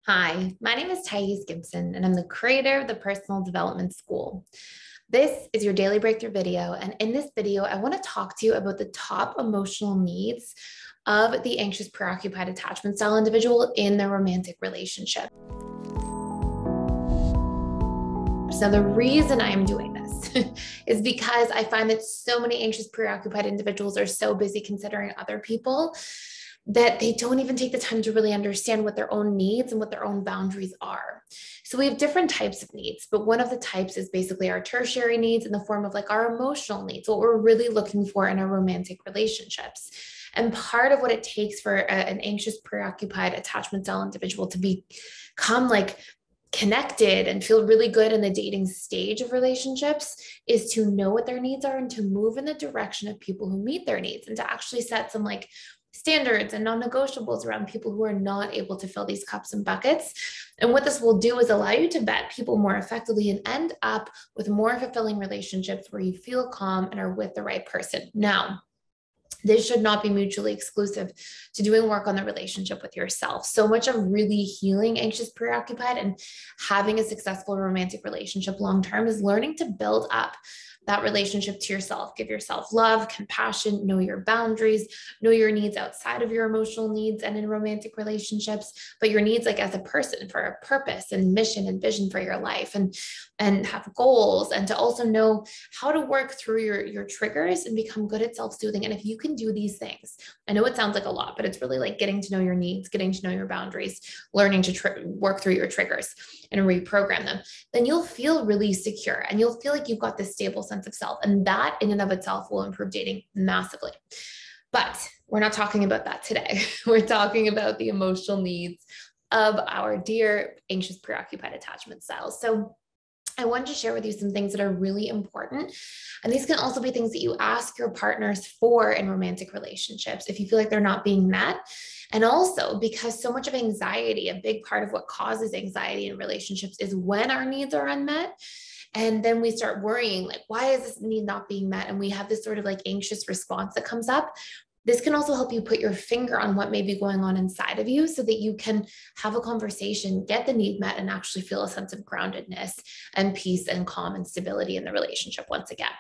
Hi, my name is Gibson, and I'm the creator of the Personal Development School. This is your daily breakthrough video. And in this video, I want to talk to you about the top emotional needs of the anxious, preoccupied attachment style individual in their romantic relationship. So the reason I'm doing this is because I find that so many anxious, preoccupied individuals are so busy considering other people that they don't even take the time to really understand what their own needs and what their own boundaries are. So we have different types of needs, but one of the types is basically our tertiary needs in the form of like our emotional needs, what we're really looking for in our romantic relationships. And part of what it takes for an anxious, preoccupied attachment style individual to become like connected and feel really good in the dating stage of relationships is to know what their needs are and to move in the direction of people who meet their needs and to actually set some like standards and non-negotiables around people who are not able to fill these cups and buckets. And what this will do is allow you to vet people more effectively and end up with more fulfilling relationships where you feel calm and are with the right person. Now, this should not be mutually exclusive to doing work on the relationship with yourself. So much of really healing anxious, preoccupied, and having a successful romantic relationship long-term is learning to build up that relationship to yourself. Give yourself love, compassion, know your boundaries, know your needs outside of your emotional needs and in romantic relationships, but your needs like as a person for a purpose and mission and vision for your life and have goals, and to also know how to work through your triggers and become good at self-soothing. And if you can do these things, I know it sounds like a lot, but it's really like getting to know your needs, getting to know your boundaries, learning to work through your triggers and reprogram them, then you'll feel really secure and you'll feel like you've got this stable sense of self. And that in and of itself will improve dating massively. But we're not talking about that today. We're talking about the emotional needs of our dear anxious, preoccupied attachment styles. So I wanted to share with you some things that are really important. And these can also be things that you ask your partners for in romantic relationships if you feel like they're not being met. And also because so much of anxiety, a big part of what causes anxiety in relationships is when our needs are unmet. And then we start worrying, like, why is this need not being met? And we have this sort of like anxious response that comes up. This can also help you put your finger on what may be going on inside of you so that you can have a conversation, get the need met, and actually feel a sense of groundedness and peace and calm and stability in the relationship once again.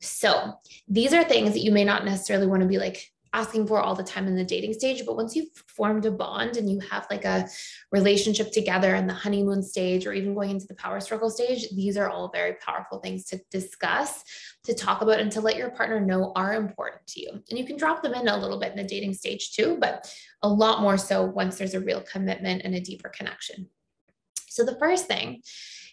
So these are things that you may not necessarily want to be like asking for all the time in the dating stage, but once you've formed a bond and you have like a relationship together in the honeymoon stage or even going into the power struggle stage, these are all very powerful things to discuss, to talk about, and to let your partner know are important to you. And you can drop them in a little bit in the dating stage too, but a lot more so once there's a real commitment and a deeper connection. So the first thing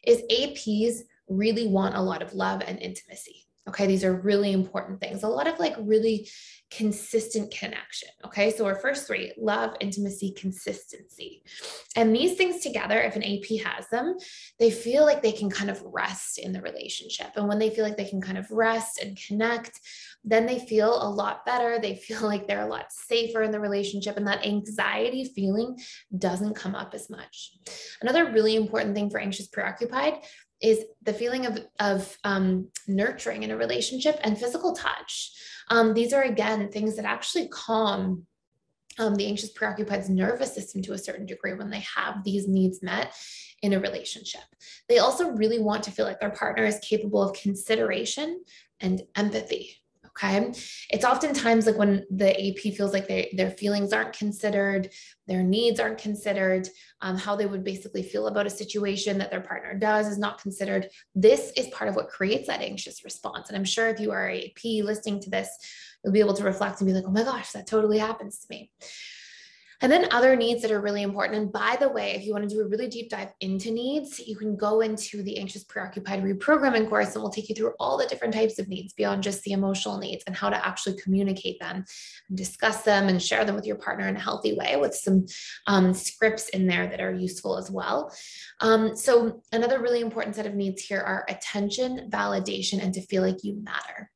is APs really want a lot of love and intimacy. Okay, these are really important things. A lot of like really consistent connection. Okay, so our first three: love, intimacy, consistency. And these things together, if an AP has them, they feel like they can kind of rest in the relationship. And when they feel like they can kind of rest and connect, then they feel a lot better. They feel like they're a lot safer in the relationship, and that anxiety feeling doesn't come up as much. Another really important thing for anxious preoccupied is the feeling of nurturing in a relationship and physical touch. These are, again, things that actually calm the anxious preoccupied's nervous system to a certain degree when they have these needs met in a relationship. They also really want to feel like their partner is capable of consideration and empathy. Okay. It's oftentimes like when the AP feels like their feelings aren't considered, their needs aren't considered, how they would basically feel about a situation that their partner does is not considered. This is part of what creates that anxious response. And I'm sure if you are an AP listening to this, you'll be able to reflect and be like, oh my gosh, that totally happens to me. And then other needs that are really important. And by the way, if you want to do a really deep dive into needs, you can go into the Anxious Preoccupied Reprogramming course, and we'll take you through all the different types of needs beyond just the emotional needs and how to actually communicate them and discuss them and share them with your partner in a healthy way with some scripts in there that are useful as well. So another really important set of needs here are attention, validation, and to feel like you matter.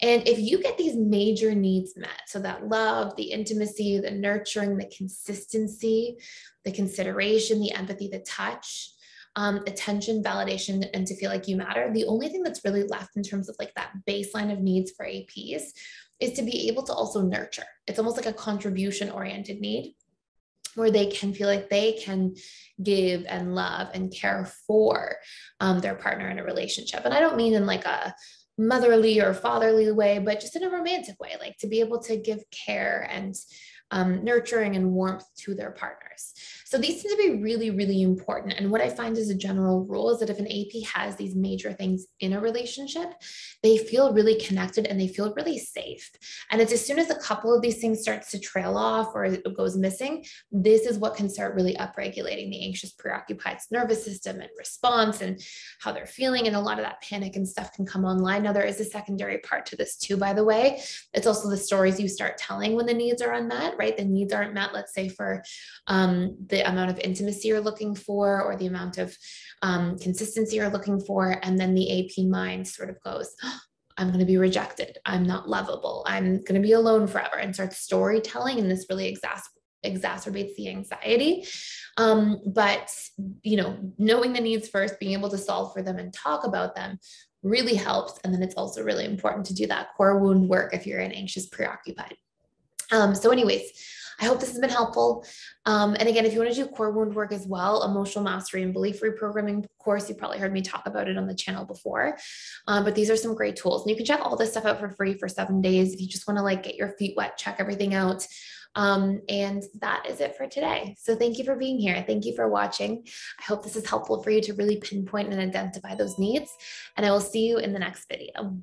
And if you get these major needs met, so that love, the intimacy, the nurturing, the consistency, the consideration, the empathy, the touch, attention, validation, and to feel like you matter, the only thing that's really left in terms of like that baseline of needs for APs is to be able to also nurture. It's almost like a contribution-oriented need, where they can feel like they can give and love and care for their partner in a relationship. And I don't mean in like a motherly or fatherly way, but just in a romantic way, like to be able to give care and nurturing and warmth to their partners. So these tend to be really, really important. And what I find as a general rule is that if an AP has these major things in a relationship, they feel really connected and they feel really safe. And it's as soon as a couple of these things starts to trail off or it goes missing, this is what can start really upregulating the anxious preoccupied nervous system and response and how they're feeling. And a lot of that panic and stuff can come online. Now, there is a secondary part to this too, by the way. It's also the stories you start telling when the needs are unmet, right? The needs aren't met, let's say for the amount of intimacy you're looking for or the amount of consistency you're looking for. And then the AP mind sort of goes, oh, I'm going to be rejected. I'm not lovable. I'm going to be alone forever, and starts storytelling. And this really exacerbates the anxiety. But, knowing the needs first, being able to solve for them and talk about them really helps. And then it's also really important to do that core wound work if you're an anxious preoccupied. So anyways, I hope this has been helpful. And again, if you want to do core wound work as well, emotional mastery and belief reprogramming course, you probably heard me talk about it on the channel before. But these are some great tools. And you can check all this stuff out for free for 7 days. If you just want to like get your feet wet, check everything out. And that is it for today. So thank you for being here. Thank you for watching. I hope this is helpful for you to really pinpoint and identify those needs. And I will see you in the next video.